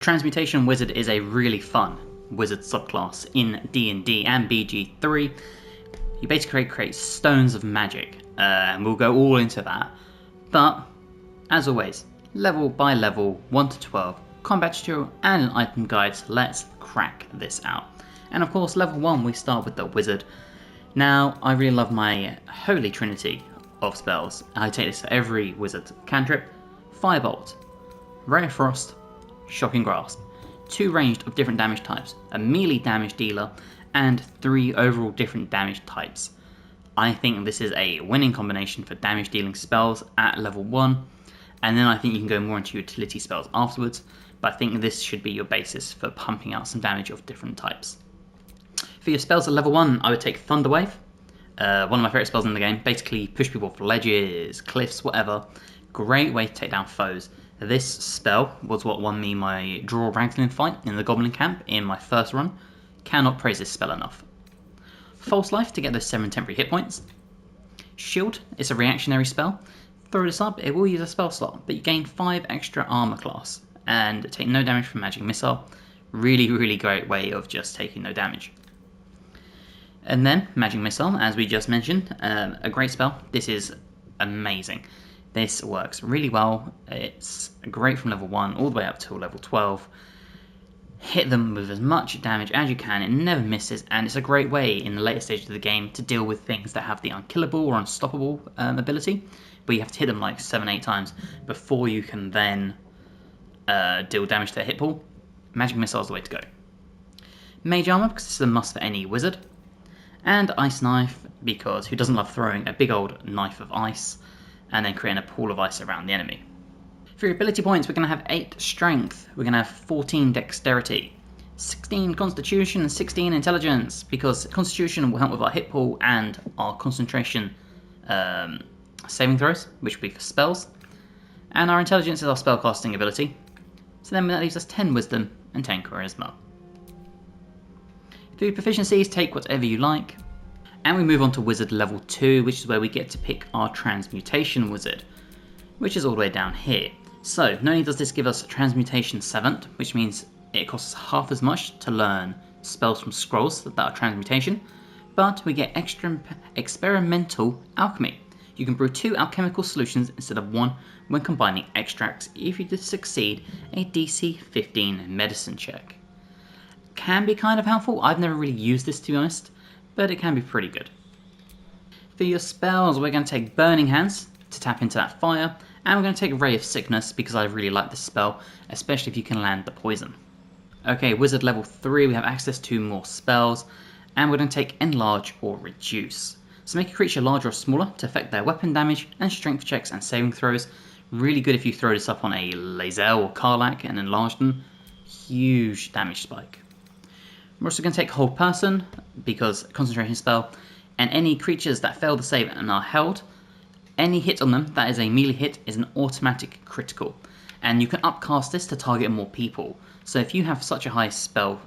Transmutation Wizard is a really fun wizard subclass in D&D and BG3. You basically create stones of magic, and we'll go all into that. But, as always, level by level, 1 to 12, combat tutorial and an item guide, so let's crack this out. And of course, level 1 we start with the wizard. Now, I really love my holy trinity of spells. I take this for every wizard cantrip: Firebolt, Ray of Frost, Shocking Grasp, 2 ranged of different damage types, a melee damage dealer, and 3 overall different damage types. I think this is a winning combination for damage dealing spells at level 1, and then I think you can go more into utility spells afterwards, but I think this should be your basis for pumping out some damage of different types. For your spells at level 1, I would take Thunderwave, one of my favourite spells in the game. Basically push people off ledges, cliffs, whatever. Great way to take down foes. This spell was what won me my Draw Raglan fight in the Goblin Camp in my first run. Cannot praise this spell enough. False Life to get those 7 temporary hit points. Shield is a reactionary spell. Throw this up, it will use a spell slot, but you gain 5 extra armor class and take no damage from Magic Missile. Really great way of just taking no damage. And then Magic Missile, as we just mentioned, a great spell. This is amazing. This works really well. It's great from level 1 all the way up to level 12. Hit them with as much damage as you can, it never misses, and it's a great way in the later stages of the game to deal with things that have the unkillable or unstoppable ability, but you have to hit them like 7-8 times before you can then deal damage to their hit pool. Magic Missile is the way to go. Mage Armor, because this is a must for any wizard, and Ice Knife, because who doesn't love throwing a big old knife of ice and then creating a pool of ice around the enemy. For your ability points, we're going to have 8 Strength, we're going to have 14 Dexterity, 16 Constitution, and 16 Intelligence, because Constitution will help with our hit pool and our concentration saving throws, which will be for spells, and our Intelligence is our spellcasting ability, so then that leaves us 10 Wisdom and 10 Charisma. For your proficiencies, take whatever you like, and we move on to Wizard level 2, which is where we get to pick our Transmutation Wizard, which is all the way down here. So, not only does this give us Transmutation 7th, which means it costs half as much to learn spells from scrolls that are transmutation, but we get extra experimental alchemy. You can brew 2 alchemical solutions instead of 1 when combining extracts if you succeed a DC 15 medicine check. Can be kind of helpful. I've never really used this, to be honest, but it can be pretty good. For your spells, we're going to take Burning Hands to tap into that fire, and we're going to take Ray of Sickness because I really like this spell, especially if you can land the poison. Okay, Wizard level 3, we have access to more spells, and we're going to take Enlarge or Reduce. So make a creature larger or smaller to affect their weapon damage and strength checks and saving throws. Really good if you throw this up on a Lae'zel or Karlach and enlarge them. Huge damage spike. We're also going to take Hold Person, because concentration spell, and any creatures that fail the save and are held, any hit on them that is a melee hit is an automatic critical, and you can upcast this to target more people. So if you have such a high spell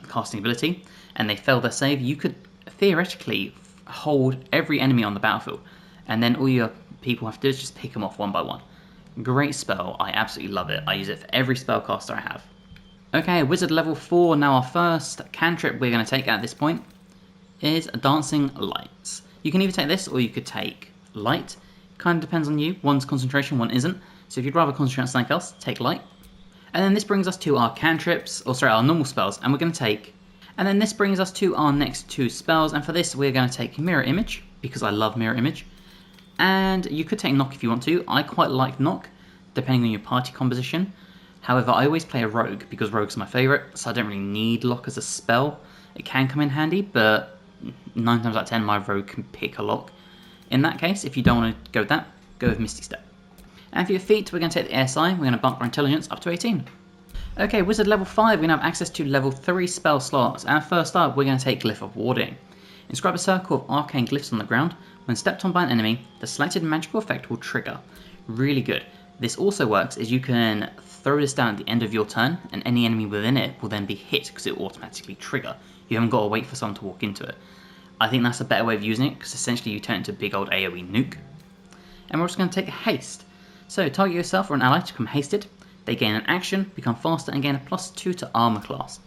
casting ability and they fail their save, you could theoretically hold every enemy on the battlefield, and then all your people have to do is just pick them off one by one. Great spell, I absolutely love it. I use it for every spellcaster I have. Okay, Wizard level 4, now our first cantrip we're going to take at this point is Dancing Lights. You can either take this or you could take Light. Kind of depends on you. One's concentration, one isn't. So if you'd rather concentrate on something else, take Light. And then this brings us to our cantrips, our normal spells, and we're going to take... And then this brings us to our next 2 spells, and for this we're going to take Mirror Image, because I love Mirror Image. And you could take Knock if you want to. I quite like Knock, depending on your party composition. However, I always play a Rogue, because Rogue's my favourite, so I don't really need Lock as a spell. It can come in handy, but 9 times out of 10 my Rogue can pick a lock. In that case, if you don't want to go with that, go with Misty Step. And for your feat, we're going to take the ASI, we're going to bump our intelligence up to 18. Okay, Wizard level 5, we're going to have access to level 3 spell slots, and first up, we're going to take Glyph of Warding. Inscribe a circle of arcane glyphs on the ground. When stepped on by an enemy, the selected magical effect will trigger. Really good. This also works as you can throw this down at the end of your turn, and any enemy within it will then be hit because it will automatically trigger. You haven't got to wait for someone to walk into it. I think that's a better way of using it, because essentially you turn it into a big old AoE nuke. And we're also going to take Haste. So target yourself or an ally to become hasted. They gain an action, become faster, and gain a +2 to armor class.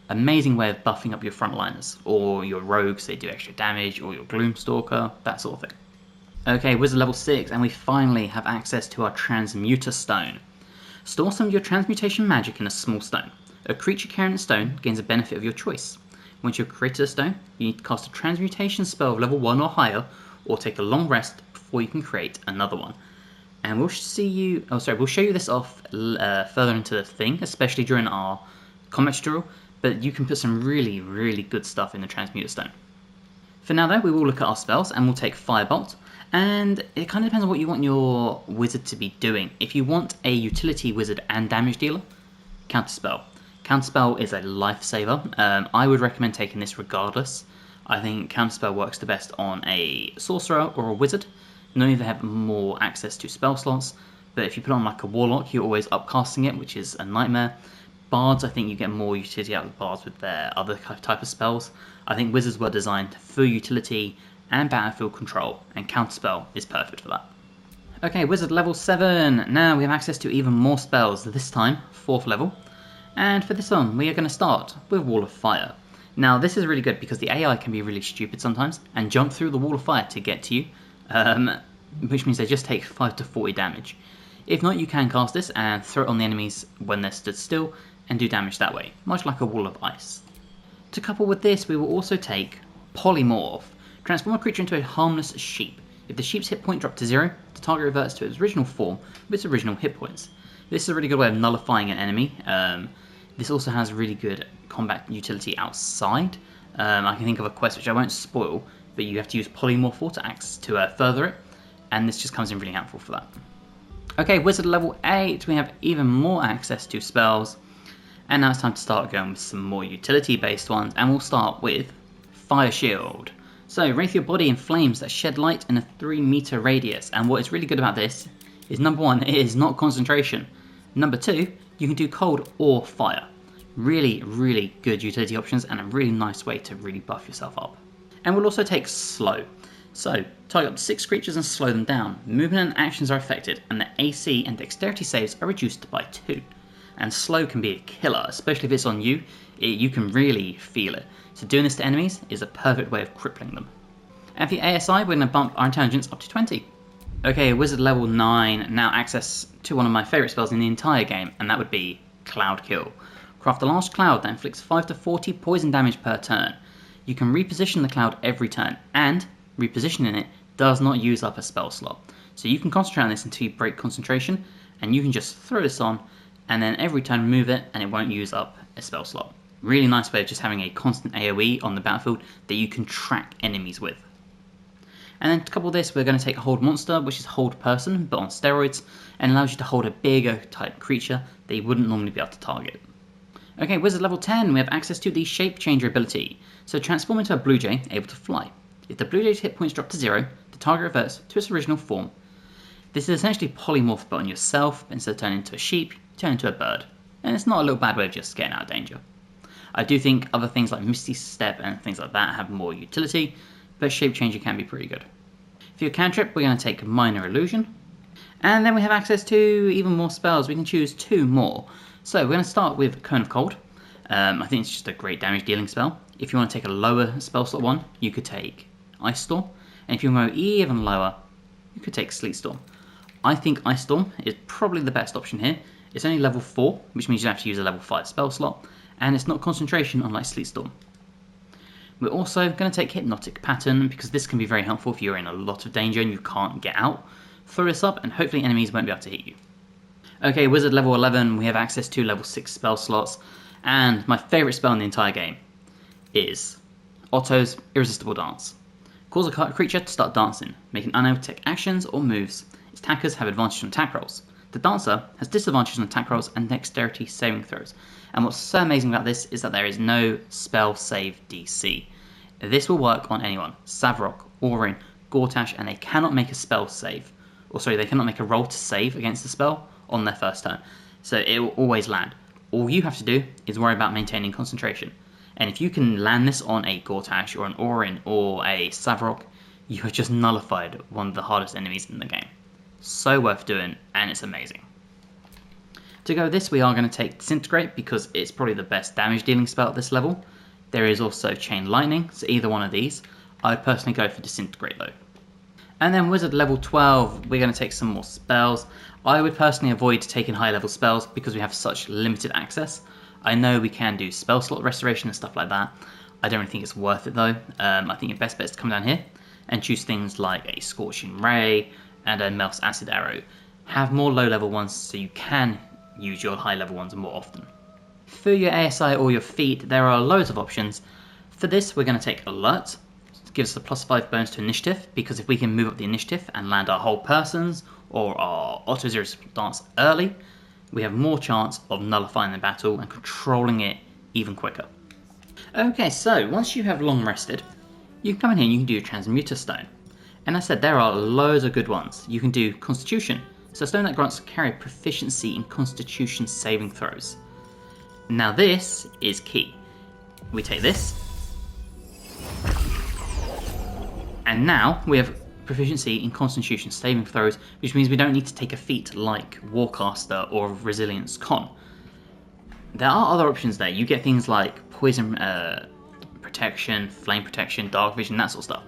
Amazing way of buffing up your frontliners, or your rogues, they do extra damage, or your Gloomstalker, that sort of thing. Okay, Wizard level 6, and we finally have access to our Transmuter Stone. Store some of your transmutation magic in a small stone. A creature carrying the stone gains a benefit of your choice. Once you've created a stone, you need to cast a transmutation spell of level 1 or higher, or take a long rest before you can create another one. And we'll show you this off further into the thing, especially during our combat tutorial, but you can put some really, really good stuff in the Transmuter Stone. For now though, we will look at our spells, and we'll take Firebolt, and it kind of depends on what you want your wizard to be doing. If you want a utility wizard and damage dealer, Counterspell. Counterspell is a lifesaver. I would recommend taking this regardless. I think Counterspell works the best on a sorcerer or a wizard. Not only they have more access to spell slots, but if you put on like a warlock, you're always upcasting it, which is a nightmare. Bards, I think you get more utility out of the bards with their other type of spells. I think wizards were designed for utility and battlefield control, and Counterspell is perfect for that. Okay, wizard level 7. Now we have access to even more spells, this time 4th level. And for this one, we are going to start with Wall of Fire. Now this is really good because the AI can be really stupid sometimes and jump through the Wall of Fire to get to you, which means they just take 5 to 40 damage. If not, you can cast this and throw it on the enemies when they're stood still and do damage that way, much like a Wall of Ice. To couple with this, we will also take Polymorph. Transform a creature into a harmless sheep. If the sheep's hit point dropped to 0, the target reverts to its original form with its original hit points. This is a really good way of nullifying an enemy. This also has really good combat utility outside. I can think of a quest which I won't spoil, but you have to use Polymorph to further it, and this just comes in really helpful for that. Okay, Wizard level 8, we have even more access to spells, and now it's time to start going with some more utility based ones, and we'll start with Fire Shield. So, wreath your body in flames that shed light in a 3-meter radius, and what is really good about this is number 1, it is not concentration. Number 2, you can do cold or fire. Really, really good utility options and a really nice way to really buff yourself up. And we'll also take Slow. So, target up to 6 creatures and slow them down. Movement and actions are affected, and the AC and dexterity saves are reduced by 2. And Slow can be a killer, especially if it's on you. You can really feel it. So doing this to enemies is a perfect way of crippling them. And for the ASI, we're going to bump our intelligence up to 20. Okay, Wizard level 9, now access to one of my favourite spells in the entire game, and that would be Cloud Kill. Craft a large cloud that inflicts 5 to 40 poison damage per turn. You can reposition the cloud every turn, and repositioning it does not use up a spell slot. So you can concentrate on this until you break concentration, and you can just throw this on, and then every turn remove it, and it won't use up a spell slot. Really nice way of just having a constant AoE on the battlefield that you can track enemies with. And then to couple this, we're going to take Hold Monster, which is Hold Person, but on steroids, and allows you to hold a bigger type creature that you wouldn't normally be able to target. Okay, Wizard level 10, we have access to the Shape Changer ability. So transform into a Blue Jay, able to fly. If the Blue Jay's hit points drop to 0, the target reverts to its original form. This is essentially Polymorph, but on yourself. Instead of turning into a sheep, you turn into a bird. And it's not a little bad way of just getting out of danger. I do think other things like Misty Step and things like that have more utility, but Shape Changer can be pretty good. For your cantrip, we're going to take Minor Illusion. And then we have access to even more spells. We can choose 2 more. So we're going to start with Cone of Cold. I think it's just a great damage dealing spell. If you want to take a lower spell slot one, you could take Ice Storm. And if you want to go even lower, you could take Sleet Storm. I think Ice Storm is probably the best option here. It's only level 4, which means you have to use a level 5 spell slot. And it's not concentration, unlike Sleet Storm. We're also going to take Hypnotic Pattern, because this can be very helpful if you're in a lot of danger and you can't get out. Throw this up and hopefully enemies won't be able to hit you. Okay, Wizard level 11, we have access to level 6 spell slots, and my favourite spell in the entire game is Otto's Irresistible Dance. Cause a creature to start dancing, making unable to take actions or moves. Its attackers have advantage on attack rolls. The dancer has disadvantage on attack rolls and dexterity saving throws. And what's so amazing about this is that there is no spell save DC. This will work on anyone, Savrok, Orin, Gortash, and they cannot make a spell save. They cannot make a roll to save against the spell on their first turn. So it will always land. All you have to do is worry about maintaining concentration. And if you can land this on a Gortash or an Orin or a Savrok, you have just nullified one of the hardest enemies in the game. So worth doing, and it's amazing. To go with this, we are going to take Disintegrate because it's probably the best damage dealing spell at this level. There is also Chain Lightning, so either one of these. I would personally go for Disintegrate though. And then Wizard level 12, we're going to take some more spells. I would personally avoid taking high level spells because we have such limited access. I know we can do spell slot restoration and stuff like that. I don't really think it's worth it though. I think your best bet is to come down here and choose things like a Scorching Ray and a Melt's Acid Arrow. Have more low level ones so you can use your high level ones more often. For your ASI or your feat, there are loads of options. For this, we're going to take Alert. It gives us a +5 bonus to initiative, because if we can move up the initiative and land our whole persons or our auto zero stance early, we have more chance of nullifying the battle and controlling it even quicker. Okay, so once you have long rested, you can come in here and you can do your Transmuter Stone. And as I said, there are loads of good ones. You can do Constitution, so a stone that grants carry proficiency in Constitution saving throws. Now this is key. We take this, and now we have proficiency in Constitution saving throws, which means we don't need to take a feat like Warcaster or Resilience Con. There are other options there. You get things like Poison Protection, Flame Protection, Dark Vision, that sort of stuff.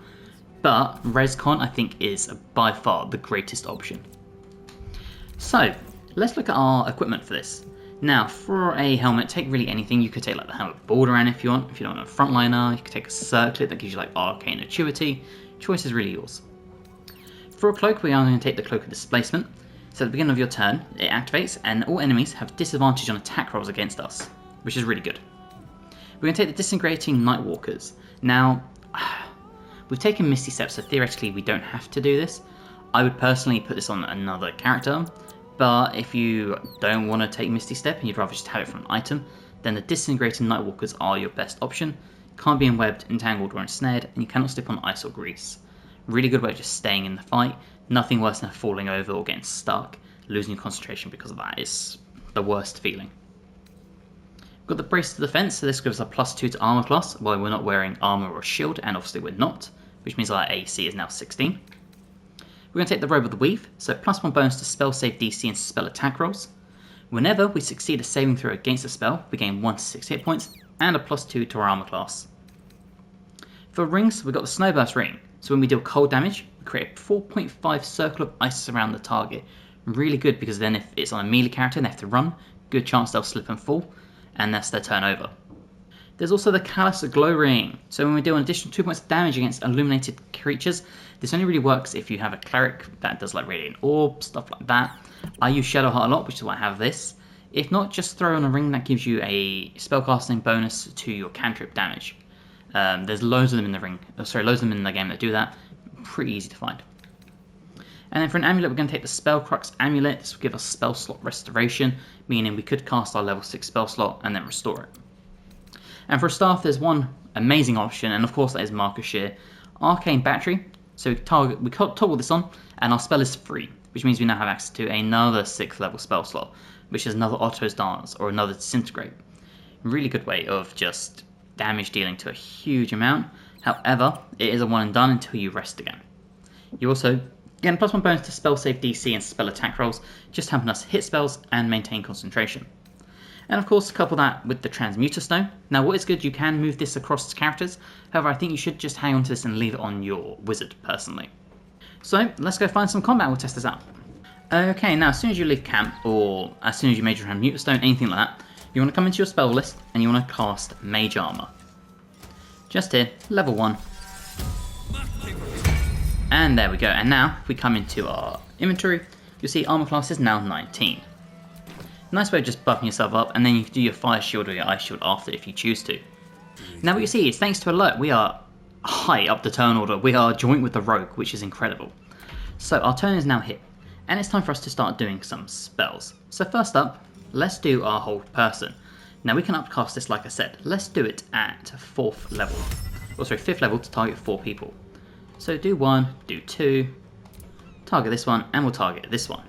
But Res Con, I think, is by far the greatest option. So, let's look at our equipment for this. Now, for a helmet, take really anything. You could take like the helmet Baldur if you want. If you don't want a frontliner, you could take a circlet that gives you like arcane acuity. Choice is really yours. For a cloak, we are going to take the Cloak of Displacement. So at the beginning of your turn, it activates, and all enemies have disadvantage on attack rolls against us, which is really good. We're going to take the Disintegrating Nightwalkers. Now, we've taken Misty Step, so theoretically we don't have to do this. I would personally put this on another character, but if you don't want to take Misty Step and you'd rather just have it from an item, then the Disintegrating Nightwalkers are your best option. Can't be enwebbed, entangled, or ensnared, and you cannot slip on ice or grease. Really good way of just staying in the fight. Nothing worse than falling over or getting stuck. Losing your concentration because of that is the worst feeling. We've got the Brace to Defense, so this gives us a +2 to armor class, while we're not wearing armor or shield, and obviously we're not, which means our AC is now 16. We're going to take the Robe of the Weave, so +1 bonus to spell save DC and spell attack rolls. Whenever we succeed a saving throw against a spell, we gain 1 to 6 hit points, and a +2 to our armor class. For rings, we've got the Snowburst Ring, so when we deal cold damage, we create a 4.5 circle of ice around the target. Really good, because then if it's on a melee character and they have to run, good chance they'll slip and fall, and that's their turn over. There's also the Callous Glow Ring, so when we deal an additional 2 points of damage against illuminated creatures, this only really works if you have a cleric that does like Radiant Orb, stuff like that. I use Shadowheart a lot, which is why I have this. If not, just throw on a ring that gives you a spellcasting bonus to your cantrip damage. There's loads of them in the loads of them in the game that do that. Pretty easy to find. And then for an amulet, we're going to take the Spellcrux Amulet. This will give us spell slot restoration, meaning we could cast our level 6 spell slot and then restore it. And for a staff, there's one amazing option, and of course that is Marcus Shear. Arcane Battery. So we toggle this on, and our spell is free, which means we now have access to another 6th level spell slot, which is another Otto's Dance or another Disintegrate. Really good way of just damage dealing to a huge amount. However, it is a one and done until you rest again. You also get a +1 bonus to spell save DC and spell attack rolls, just helping us hit spells and maintain concentration. And of course, couple that with the Transmuter Stone. Now what is good, you can move this across characters, however I think you should just hang on to this and leave it on your wizard personally. So let's go find some combat, we'll test this out. Okay, now as soon as you leave camp, or as soon as you made your Transmuter Stone, anything like that, you want to come into your spell list and you want to cast Mage Armor. Just here, level 1. And there we go, and now if we come into our inventory, you'll see armor class is now 19. Nice way of just buffing yourself up, and then you can do your fire shield or your ice shield after if you choose to. Now what you see is, thanks to Alert, we are high up the turn order. We are joint with the Rogue, which is incredible. So our turn is now hit, and it's time for us to start doing some spells. So first up, let's do our Hold Person. Now we can upcast this like I said. Let's do it at 4th level. Or sorry, 5th level to target 4 people. So do 1, do 2, target this one, and we'll target this one.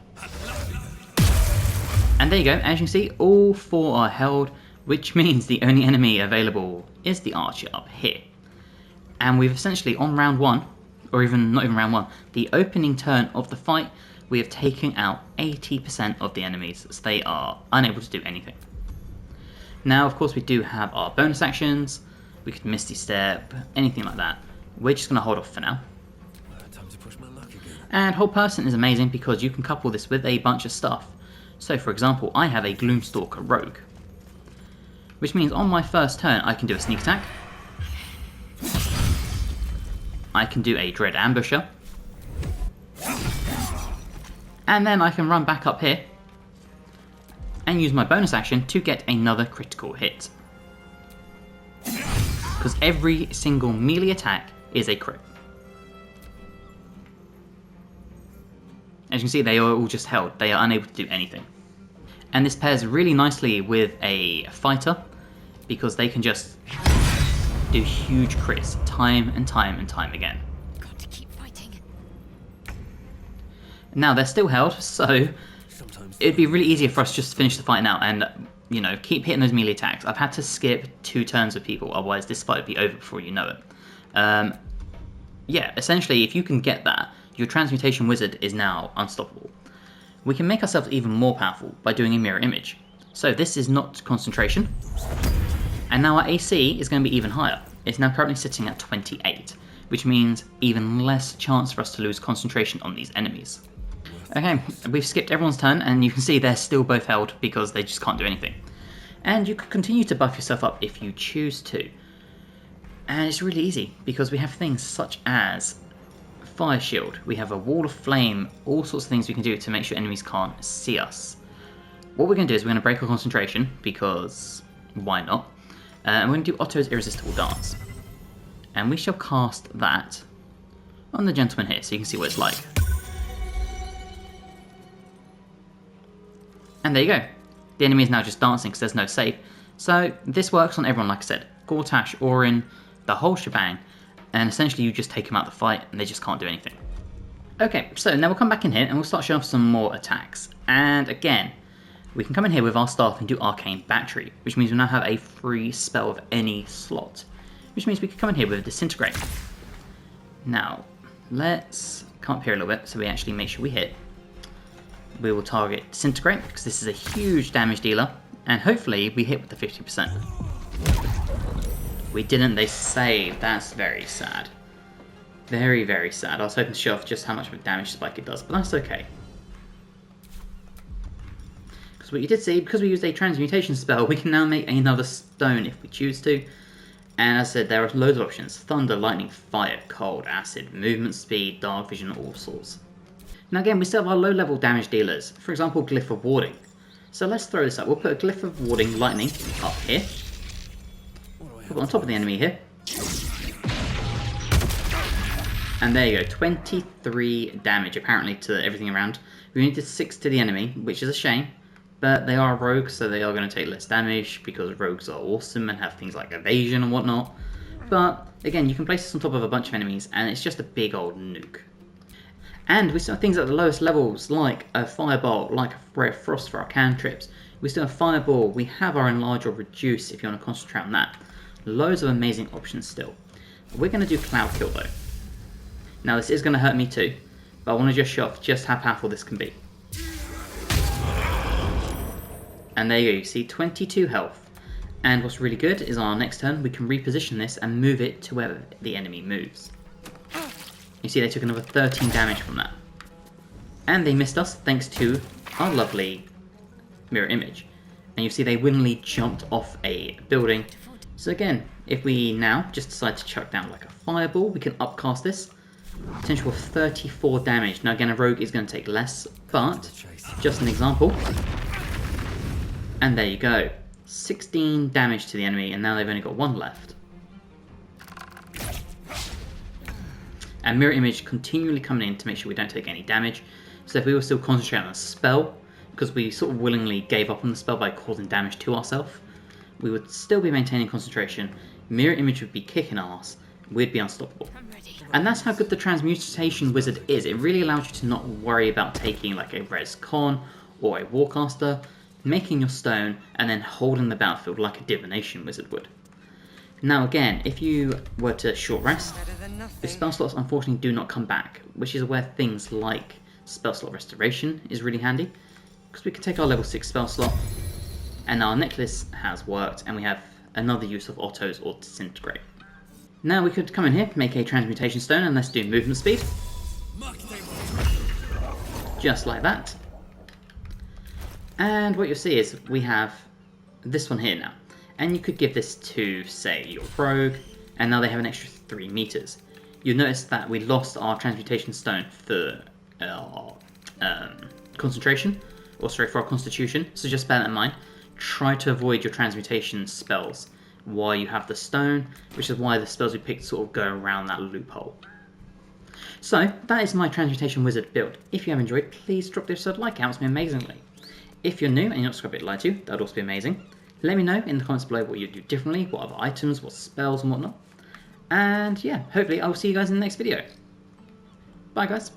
And there you go, as you can see, all 4 are held, which means the only enemy available is the archer up here. And we've essentially, on round 1, or even not even round 1, the opening turn of the fight, we have taken out 80% of the enemies, so they are unable to do anything. Now, of course, we do have our bonus actions. We could Misty Step, anything like that. We're just going to hold off for now. Time to push my luck again. And Hold Person is amazing because you can couple this with a bunch of stuff. So, for example, I have a Gloomstalker Rogue, which means on my first turn I can do a sneak attack. I can do a Dread Ambusher. And then I can run back up here and use my bonus action to get another critical hit. Because every single melee attack is a crit. As you can see, they are all just held. They are unable to do anything. And this pairs really nicely with a fighter, because they can just do huge crits time and time and time again. Got to keep fighting. Now they're still held, so it'd be really easier for us just to finish the fight now and, you know, keep hitting those melee attacks. I've had to skip 2 turns with people, otherwise this fight would be over before you know it. Yeah, essentially, if you can get that, your Transmutation Wizard is now unstoppable. We can make ourselves even more powerful by doing a mirror image. So this is not concentration, and now our AC is going to be even higher. It's now currently sitting at 28, which means even less chance for us to lose concentration on these enemies. Okay, we've skipped everyone's turn, and you can see they're still both held because they just can't do anything. And you could continue to buff yourself up if you choose to. And it's really easy, because we have things such as Fire Shield, we have a Wall of Flame, all sorts of things we can do to make sure enemies can't see us. What we're going to do is we're going to break our concentration, because why not? And we're going to do Otto's Irresistible Dance. And we shall cast that on the gentleman here, so you can see what it's like. And there you go. The enemy is now just dancing because there's no save. So this works on everyone, like I said. Gortash, Orin, the whole shebang. And essentially you just take them out of the fight and they just can't do anything. Okay, so now we'll come back in here and we'll start showing off some more attacks. And again, we can come in here with our staff and do Arcane Battery, which means we now have a free spell of any slot. Which means we can come in here with Disintegrate. Now, let's come up here a little bit so we actually make sure we hit. We will target Disintegrate because this is a huge damage dealer. And hopefully we hit with the 50%. We didn't, they saved. That's very sad. Very, very sad. I was hoping to show off just how much of a damage spike it does, but that's okay. Because what you did see, because we used a transmutation spell, we can now make another stone if we choose to. And as I said, there are loads of options. Thunder, lightning, fire, cold, acid, movement speed, dark vision, all sorts. Now again, we still have our low level damage dealers. For example, Glyph of Warding. So let's throw this up. We'll put a Glyph of Warding lightning up here. Put it on top of the enemy here. And there you go, 23 damage apparently to everything around. We only did 6 to the enemy, which is a shame. But they are rogues, so they are going to take less damage because rogues are awesome and have things like evasion and whatnot. But again, you can place this on top of a bunch of enemies and it's just a big old nuke. And we still have things at the lowest levels like a Firebolt, like a Ray of Frost for our cantrips. We still have Fireball, we have our Enlarge or Reduce if you want to concentrate on that. Loads of amazing options still. We're going to do Cloud Kill though. Now this is going to hurt me too, but I want to just show off just how powerful this can be. And there you go, you see 22 health. And what's really good is on our next turn we can reposition this and move it to where the enemy moves. You see they took another 13 damage from that. And they missed us thanks to our lovely mirror image. And you see they willingly jumped off a building. So again, if we now just decide to chuck down like a fireball, we can upcast this. Potential of 34 damage. Now again, a rogue is going to take less, but just an example. And there you go. 16 damage to the enemy, and now they've only got 1 left. And mirror image continually coming in to make sure we don't take any damage. So if we were still concentrating on a spell, because we sort of willingly gave up on the spell by causing damage to ourselves, we would still be maintaining concentration, mirror image would be kicking ass, we'd be unstoppable. And that's how good the Transmutation Wizard is. It really allows you to not worry about taking like a Res Con or a Warcaster, making your stone, and then holding the battlefield like a Divination Wizard would. Now again, if you were to short rest, the spell slots unfortunately do not come back, which is where things like Spell slot restoration is really handy, because we can take our level 6 spell slot, and our necklace has worked, and we have another use of autos or disintegrate. Now we could come in here, make a transmutation stone, and let's do movement speed. Just like that. And what you'll see is we have this one here now. And you could give this to, say, your rogue, and now they have an extra 3 meters. You'll notice that we lost our transmutation stone for our concentration, or sorry, for our constitution, so just bear that in mind. Try to avoid your transmutation spells while you have the stone, which is why the spells we picked sort of go around that loophole. So, that is my Transmutation Wizard build. If you have enjoyed, please drop this episode a like, it helps me amazingly. If you're new and you're not subscribed to Light to, that would also be amazing. Let me know in the comments below what you'd do differently, what other items, what spells and whatnot. And yeah, hopefully I will see you guys in the next video. Bye guys.